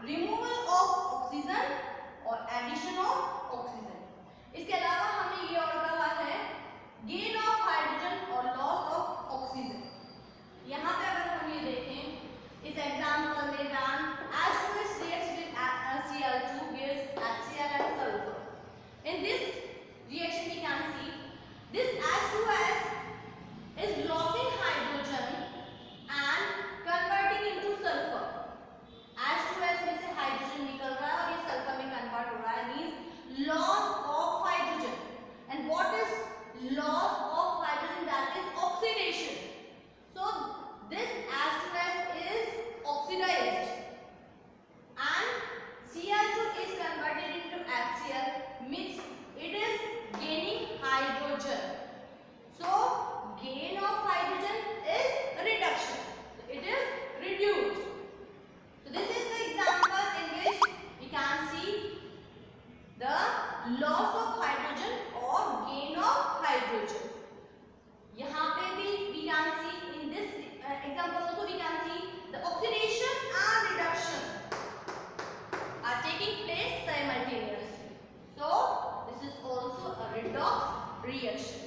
Removal of oxygen और addition of oxygen. इसके अलावा हमें ये और कहा है गेन ऑफ हाइड्रोजन और लॉस ऑफ ऑक्सीजन। यहाँ पे अगर हम ये देखें इस एग्जाम्पल में when H2S reacts with Cl2 gives HCl and sulfur. In this reaction we can see this H2S is losing hydrogen and converting into sulfur. H2S में से हाइड्रोजन निकल रहा है और ये सल्फर में कन्वर्ट हो रहा है, means loss of hydrogen. And what is loss of hydrogen? That is oxidation. So this H2S is oxidized and Cl2 is converted into HCl, means it is gaining hydrogen. So gain of hydrogen is reduction. So it is reduced. So this is the example in which we can see the loss of hydrogen or gain of hydrogen. यहाँ पे भी we can see in this example also we can see the oxidation and reduction are taking place simultaneously. So this is also a redox reaction.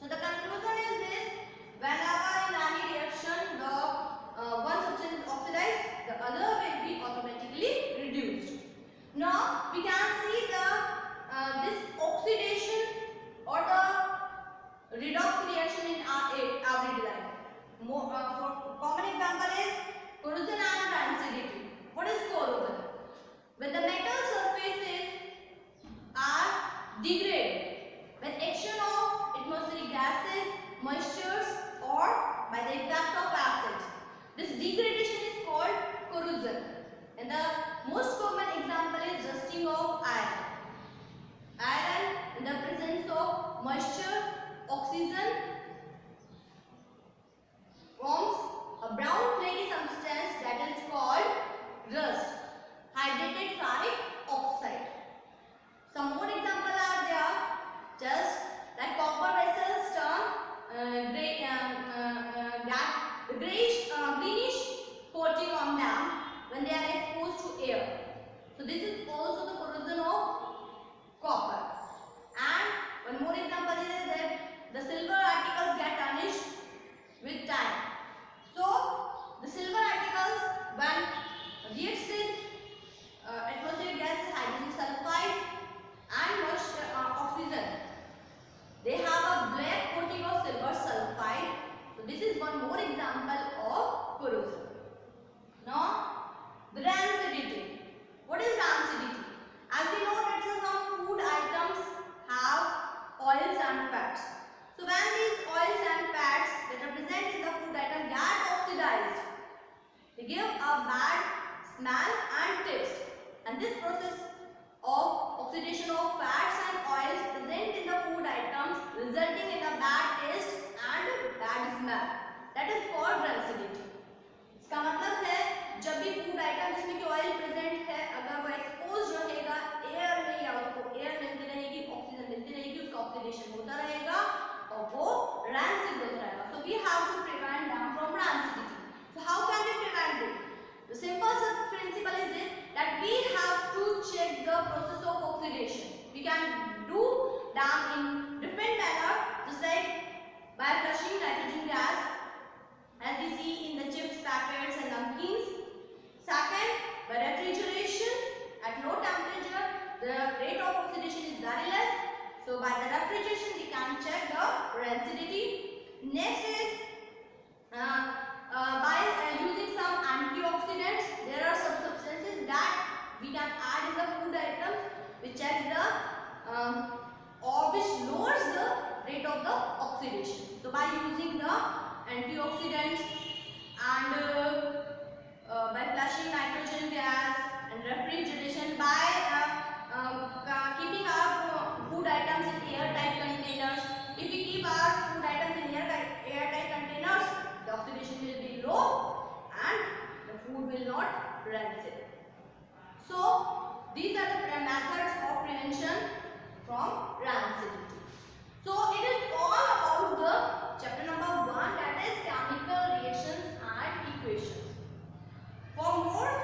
So the conclusion is this: whenever in any reaction the one substance is oxidized, the other will be automatically reduced. Now we can see the this oxidation or the redox reaction in our everyday life. Common example is corrosion and rancidity. What is corrosion? When the metal surfaces are degraded when action of atmospheric gases, moistures, or by the impact of acids. This degradation is called corrosion. And the most common example is rusting of iron. Iron in the presence of moisture, oxygen forms a brown flaky substance that is called rust, hydrated ferric oxide. Some more examples are there, just like copper vessels turn greenish coating on them when they are exposed to air. So this is also the corrosion of copper. And one more example is that the silver particles get tarnished with time. So the silver particles when reacts with atmospheric gas, hydrogen sulfide and oxygen, they have a black coating of silver sulfide. So this is one more example of corrosion. Now the rancidity. What is rancidity? As we know that some food items have oils and fats. So when these oils and fats that are present in the food item get oxidized, they give a bad smell and taste. And this process of oxidation of fats and oils present in the food items resulting in a bad taste and bad smell. That is called rancidity. इसका मतलब है जब भी food item जिसमें कि oil present है अगर वो एक्सपोज रहेगा एयर में या उसको एयर मिलती रहेगी, ऑक्सीजन मिलती रहेगी, उसका ऑक्सीडेशन होता रहेगा और वो rancid बन जाएगा. So we have to prevent them from rancidity. So how can we prevent it? The simple principle is this, that we have to check the process of oxidation. We can do them in different manner, just like by flushing nitrogen gas as we see in the chips, packets and namkeens. Second, by refrigeration at low temperature, the rate of oxidation is very less. So by the refrigeration we can check the rancidity. Next is by using some antioxidants. There are some substances that we can add in the food items which checks the or which lowers the rate of the oxidation. So by using the antioxidants and by flushing nitrogen gas and refrigeration, by keeping our food items in airtight containers. If we keep our food items in airtight containers, the oxidation will be low and the food will not rancid. So these are the methods of prevention from rancidity. So it is all about the chapter number 1, that is chemical reactions and equations. For more